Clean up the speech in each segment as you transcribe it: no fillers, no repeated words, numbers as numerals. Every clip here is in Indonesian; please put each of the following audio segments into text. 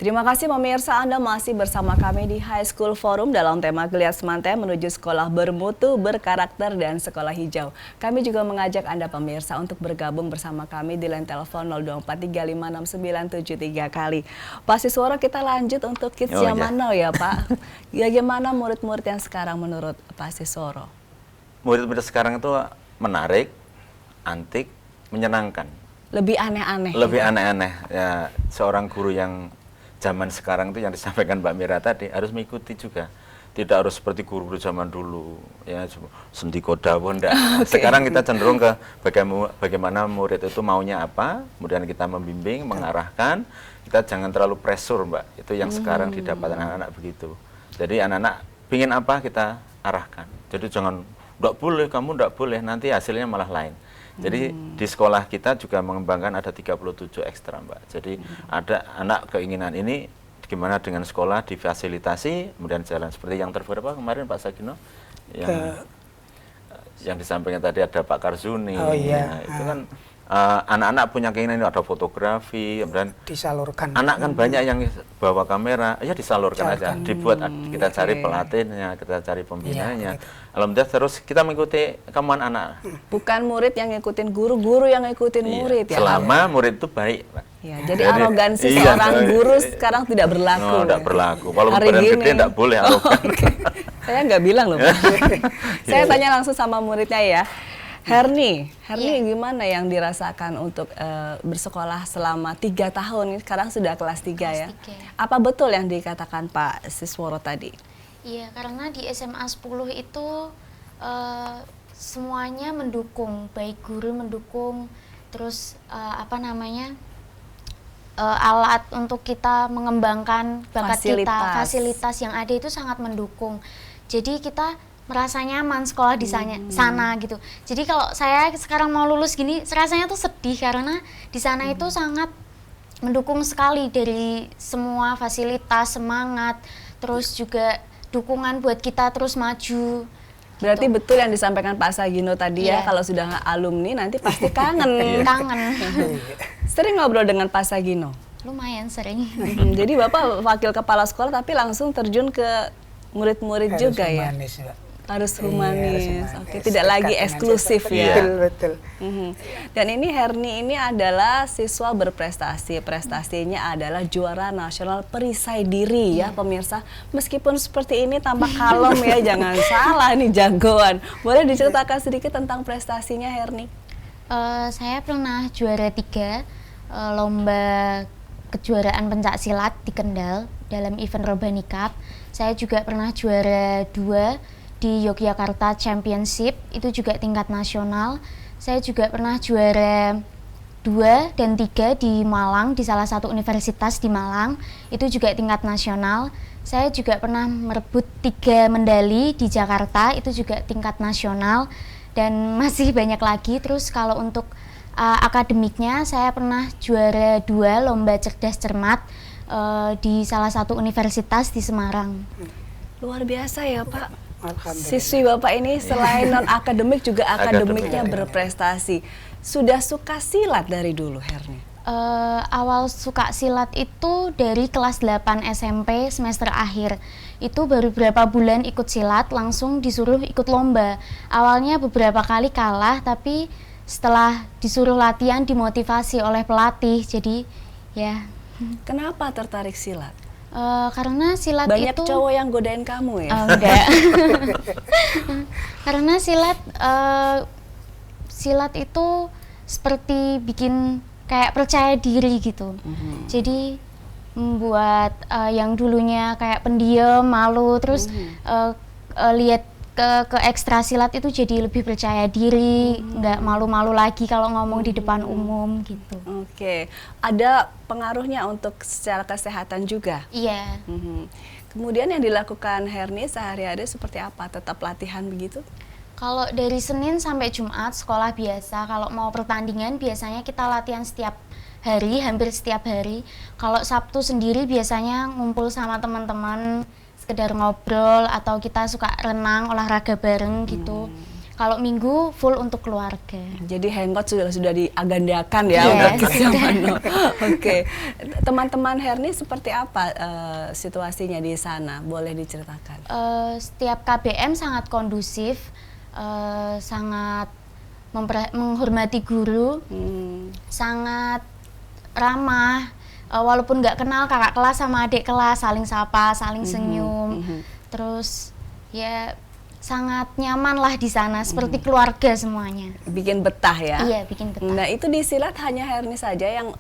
Terima kasih pemirsa, Anda masih bersama kami di High School Forum dalam tema Geliat Semantai menuju sekolah bermutu, berkarakter, dan sekolah hijau. Kami juga mengajak Anda pemirsa untuk bergabung bersama kami di line telepon 024356973 kali. Pak Sisworo, kita lanjut untuk Kids Zaman Now ya Pak. Bagaimana murid-murid yang sekarang menurut Pak Sisworo? Murid-murid sekarang itu menarik, antik, menyenangkan. Lebih aneh-aneh. Lebih aneh-aneh. Ya, seorang guru yang zaman sekarang itu yang disampaikan Mbak Mira tadi harus mengikuti juga. Tidak harus seperti guru-guru zaman dulu, ya sendiko dawuh ndak. Sekarang kita cenderung ke bagaimana murid itu maunya apa, kemudian kita membimbing, mengarahkan. Kita jangan terlalu pressure, Mbak. Itu yang sekarang didapat anak-anak begitu. Jadi anak-anak pingin apa kita arahkan. Jadi jangan ndak boleh, kamu ndak boleh, nanti hasilnya malah lain. Jadi di sekolah kita juga mengembangkan ada 37 ekstra, Mbak. Jadi ada anak keinginan ini gimana dengan sekolah difasilitasi, kemudian jalan seperti yang terbaru kemarin Pak Sagino yang disampaikan tadi ada Pak Karzuni. Oh iya. Nah, itu kan anak-anak punya keinginan ini ada fotografi, kemudian disalurkan. Anak kan banyak yang bawa kamera, ya disalurkan aja, dibuat kita cari pelatihnya, kita cari pembinanya. Alhamdulillah terus kita mengikuti kemauan anak. Bukan murid yang ngikutin guru, guru yang ngikutin murid ya. Selama murid itu baik, Pak. Ya, jadi arogansi seorang guru sekarang tidak berlaku. Tidak berlaku. Kalau badan gede tidak boleh arogan. Saya nggak bilang loh. Saya tanya langsung sama muridnya ya. Herni gimana yang dirasakan untuk bersekolah selama 3 tahun, sekarang sudah kelas 3 ya? Apa betul yang dikatakan Pak Sisworo tadi? Iya, karena di SMA 10 itu semuanya mendukung, baik guru mendukung, terus alat untuk kita mengembangkan bakat kita, fasilitas yang ada itu sangat mendukung. Jadi kita merasa nyaman sekolah di sana gitu. Jadi kalau saya sekarang mau lulus gini, rasanya tuh sedih karena di sana itu sangat mendukung sekali dari semua fasilitas, semangat, terus juga dukungan buat kita terus maju. Berarti gitu. Betul yang disampaikan Pak Sagino tadi ya, kalau sudah alumni nanti pasti kangen. Kangen. Sering ngobrol dengan Pak Sagino? Lumayan sering. Jadi Bapak wakil kepala sekolah tapi langsung terjun ke murid-murid juga ya? Harus humanis. Oke, tidak lagi eksklusif ya. Betul. Dan ini Herni ini adalah siswa berprestasi. Prestasinya adalah juara nasional perisai diri ya pemirsa. Meskipun seperti ini tampak kalem ya, jangan salah nih jagoan. Boleh diceritakan sedikit tentang prestasinya Herni? Saya pernah juara 3 lomba kejuaraan pencak silat di Kendal dalam event Robani Cup. Saya juga pernah juara 2 di Yogyakarta Championship, itu juga tingkat nasional. Saya juga pernah juara 2 dan 3 di Malang, di salah satu universitas di Malang, itu juga tingkat nasional. Saya juga pernah merebut 3 medali di Jakarta, itu juga tingkat nasional, dan masih banyak lagi. Terus kalau untuk akademiknya, saya pernah juara 2 lomba cerdas cermat di salah satu universitas di Semarang. Luar biasa ya Pak. Siswi Bapak ini selain non-akademik juga akademiknya berprestasi. Sudah suka silat dari dulu, Herni? Awal suka silat itu dari kelas 8 SMP semester akhir. Itu baru beberapa bulan ikut silat, langsung disuruh ikut lomba. Awalnya beberapa kali kalah, tapi setelah disuruh latihan dimotivasi oleh pelatih. Jadi ya. Kenapa tertarik silat? Karena silat banyak itu cowok yang godain kamu ya? Enggak. Karena silat itu seperti bikin kayak percaya diri gitu. Jadi membuat yang dulunya kayak pendiam, malu, terus lihat ke ekstra silat itu jadi lebih percaya diri, nggak malu-malu lagi kalau ngomong di depan umum gitu. Oke, ada pengaruhnya untuk secara kesehatan juga? Iya. Kemudian yang dilakukan Herni sehari-hari seperti apa? Tetap latihan begitu? Kalau dari Senin sampai Jumat sekolah biasa, kalau mau pertandingan biasanya kita latihan setiap hari, hampir setiap hari. Kalau Sabtu sendiri biasanya ngumpul sama teman-teman, sekedar ngobrol atau kita suka renang, olahraga bareng gitu. Kalau minggu full untuk keluarga. Jadi hangout sudah diagendakan ya Yes. untuk Kak Zamano. Oke, teman-teman Herni seperti apa situasinya di sana? Boleh diceritakan? Setiap KBM sangat kondusif, sangat menghormati guru, sangat ramah. Walaupun nggak kenal kakak kelas sama adik kelas, saling sapa, saling senyum. Terus ya sangat nyaman lah di sana, seperti keluarga semuanya. Bikin betah ya? Iya, bikin betah. Nah, itu di silat hanya Herni saja yang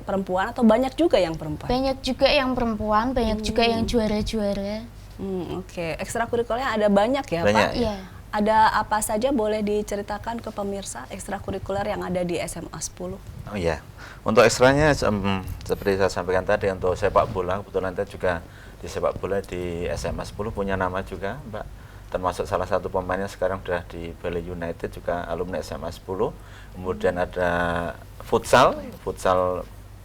perempuan atau banyak juga yang perempuan? Banyak juga yang perempuan, banyak juga yang juara-juara. Oke, ekstrakurikuler ada banyak ya Banyak. Pak? Iya. Ada apa saja boleh diceritakan ke pemirsa ekstrakurikuler yang ada di SMA 10? Oh iya, untuk ekstranya seperti saya sampaikan tadi, untuk sepak bola, kebetulan kita juga di sepak bola di SMA 10 punya nama juga, Mbak. Termasuk salah satu pemainnya sekarang sudah di Bali United, juga alumni SMA 10. Kemudian ada futsal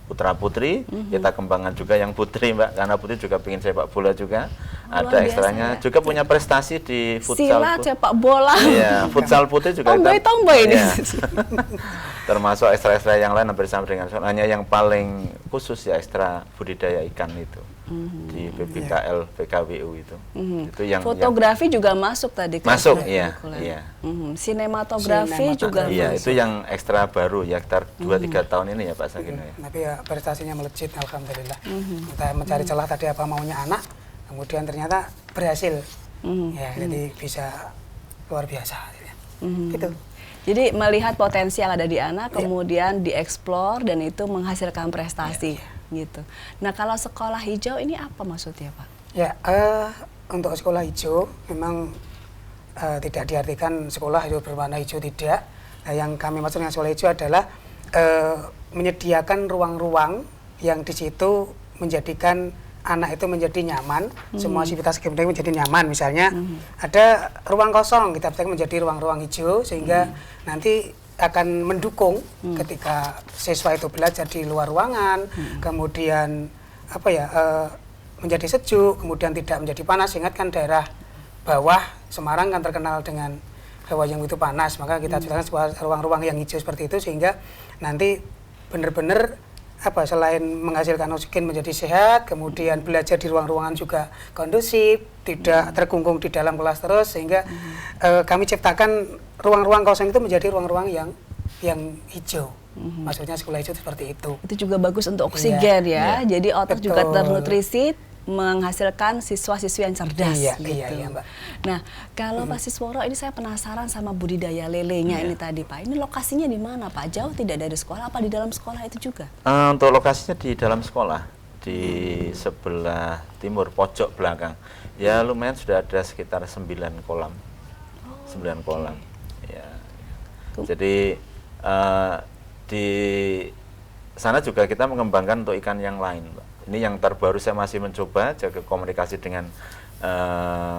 putra putri, kita kembangkan juga yang putri, Mbak, karena putri juga pengen sepak bola juga. Luar Ada biasa ekstranya, ya. juga punya prestasi di futsal. Silat, sepak bola. Iya, futsal putri juga Tomboy ini. Iya. Termasuk ekstra-ekstra yang lain hampir sama dengan hanya yang paling khusus ya ekstra budidaya ikan itu di PBKL PKWU itu. Itu yang Fotografi juga masuk tadi ke masuk, iya, ekstrakurikuler. iya. Sinematografi juga Iya, masuk. itu yang ekstra baru ya, sekitar 2-3 tahun ini ya Pak Sagino ya. Tapi ya prestasinya melejit, alhamdulillah. Kita mencari celah tadi apa maunya anak, kemudian ternyata berhasil. Ya, jadi bisa luar biasa. Gitu. Jadi melihat potensi yang ada di anak, kemudian dieksplor dan itu menghasilkan prestasi, gitu. Nah, kalau sekolah hijau ini apa maksudnya, Pak? Ya, untuk sekolah hijau memang tidak diartikan sekolah hijau berwarna hijau, tidak. Yang kami maksud dengan sekolah hijau adalah menyediakan ruang-ruang yang di situ menjadikan anak itu menjadi nyaman, semua aktivitas kemudian menjadi nyaman. Misalnya ada ruang kosong, kita bisa menjadi ruang-ruang hijau sehingga nanti akan mendukung ketika siswa itu belajar di luar ruangan, kemudian menjadi sejuk, kemudian tidak menjadi panas. Ingat kan daerah bawah Semarang kan terkenal dengan hawa yang begitu panas, maka kita ciptakan sebuah ruang-ruang yang hijau seperti itu sehingga nanti benar-benar selain menghasilkan oksigen menjadi sehat, kemudian belajar di ruang-ruangan juga kondusif, tidak terkungkung di dalam kelas terus, sehingga kami ciptakan ruang-ruang kosong itu menjadi ruang-ruang yang hijau. Maksudnya sekolah hijau seperti itu. Itu juga bagus untuk oksigen ya. Iya. Jadi otak juga Betul. ternutrisi, menghasilkan siswa-siswi yang cerdas. Iya, gitu. iya, Mbak. Nah, kalau Pak Sisworo ini saya penasaran sama budidaya lelenya ini tadi, Pak. Ini lokasinya di mana, Pak? Jauh tidak dari sekolah? Apa di dalam sekolah itu juga? Untuk lokasinya di dalam sekolah, di sebelah timur pojok belakang. Ya lumayan sudah ada sekitar 9 kolam. 9 kolam. Ya. Jadi di sana juga kita mengembangkan untuk ikan yang lain, Mbak. Ini yang terbaru saya masih mencoba jaga komunikasi dengan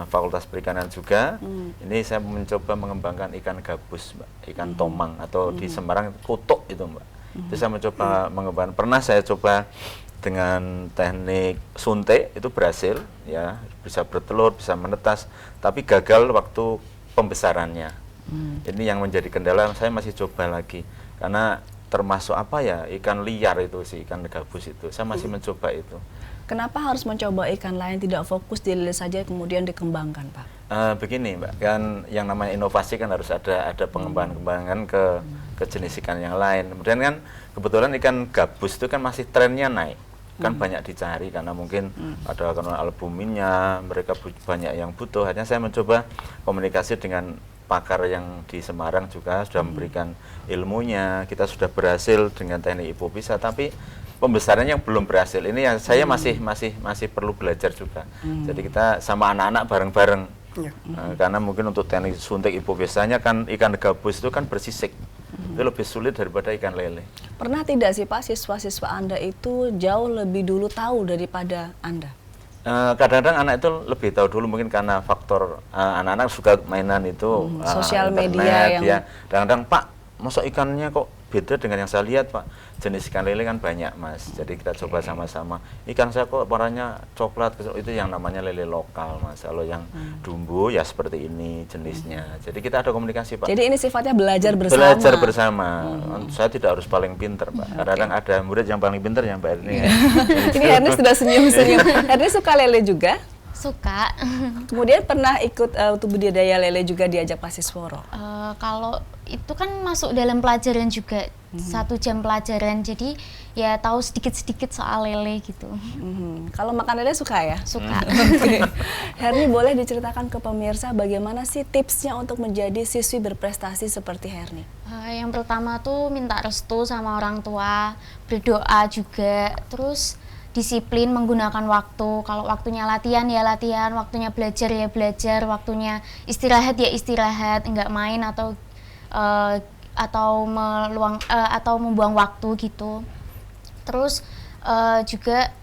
Fakultas Perikanan juga. Ini saya mencoba mengembangkan ikan gabus, Mbak, ikan tomang atau di Semarang kutuk itu, Mbak. Itu saya mencoba mengembangkan. Pernah saya coba dengan teknik suntik, itu berhasil, ya bisa bertelur, bisa menetas, tapi gagal waktu pembesarannya. Ini yang menjadi kendala. Saya masih coba lagi karena termasuk ikan liar itu sih, ikan gabus itu. Saya masih mencoba itu. Kenapa harus mencoba ikan lain, tidak fokus di lele saja kemudian dikembangkan, Pak? Begini, Mbak, kan yang namanya inovasi kan harus ada pengembangan-pengembangan ke jenis ikan yang lain. Kemudian kan kebetulan ikan gabus itu kan masih trennya naik. Kan banyak dicari karena mungkin ada albuminnya, mereka banyak yang butuh. Akhirnya saya mencoba komunikasi dengan pakar yang di Semarang juga sudah memberikan ilmunya. Kita sudah berhasil dengan teknik hipofisa, tapi pembesarannya yang belum berhasil. Ini yang saya masih perlu belajar juga. Jadi kita sama anak-anak bareng-bareng. Karena mungkin untuk teknik suntik hipofisanya kan ikan gabus itu kan bersisik. Itu lebih sulit daripada ikan lele. Pernah tidak sih, Pak, siswa-siswa Anda itu jauh lebih dulu tahu daripada Anda? Kadang-kadang anak itu lebih tahu dulu, mungkin karena faktor anak-anak suka mainan itu Sosial internet, media yang ya. Kadang-kadang, Pak, masa ikannya kok beda dengan yang saya lihat Pak. Jenis ikan lele kan banyak Mas. Jadi kita coba sama-sama. Ikan saya kok warnanya coklat, itu yang namanya lele lokal Mas. Kalau yang dumbo ya seperti ini jenisnya. Jadi kita ada komunikasi Pak. Jadi ini sifatnya belajar bersama. Belajar bersama. Saya tidak harus paling pinter Pak. Kadang-kadang ada murid yang paling pinter yang Mbak Erni. Ini Herni sudah senyum-senyum. Herni suka lele juga? Suka. Kemudian pernah ikut untuk budidaya lele juga diajak Pak Sisworo? Kalau itu kan masuk dalam pelajaran juga, 1 jam pelajaran, jadi ya tahu sedikit-sedikit soal lele gitu. Kalau makan lele suka ya? Suka. Oke. Herni, boleh diceritakan ke pemirsa bagaimana sih tipsnya untuk menjadi siswi berprestasi seperti Herni? Yang pertama tuh minta restu sama orang tua, berdoa juga, terus disiplin menggunakan waktu. Kalau waktunya latihan ya latihan, waktunya belajar ya belajar, waktunya istirahat ya istirahat, enggak main atau membuang waktu gitu. Terus juga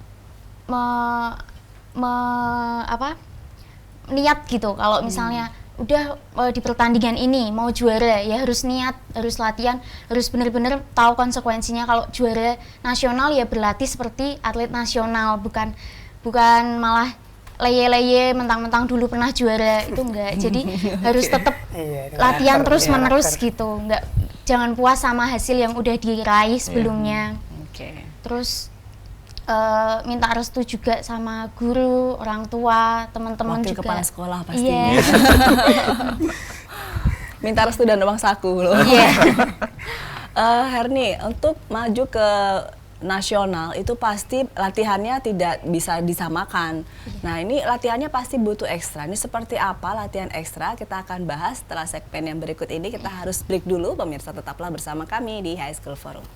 niat gitu. Kalau misalnya udah di pertandingan ini mau juara ya harus niat, harus latihan, harus benar-benar tahu konsekuensinya. Kalau juara nasional ya berlatih seperti atlet nasional, bukan malah leye-leye mentang-mentang dulu pernah juara, itu enggak. Jadi harus tetap latihan terus menerus gitu, jangan puas sama hasil yang udah diraih sebelumnya. Terus minta restu juga sama guru, orang tua, teman-teman juga. Wakil kepala sekolah pasti. Iya. Minta restu dan uang saku loh. Iya. Herni, untuk maju ke nasional itu pasti latihannya tidak bisa disamakan. Nah, ini latihannya pasti butuh ekstra. Ini seperti apa latihan ekstra? Kita akan bahas setelah segmen yang berikut ini. Kita harus break dulu, pemirsa, tetaplah bersama kami di High School Forum.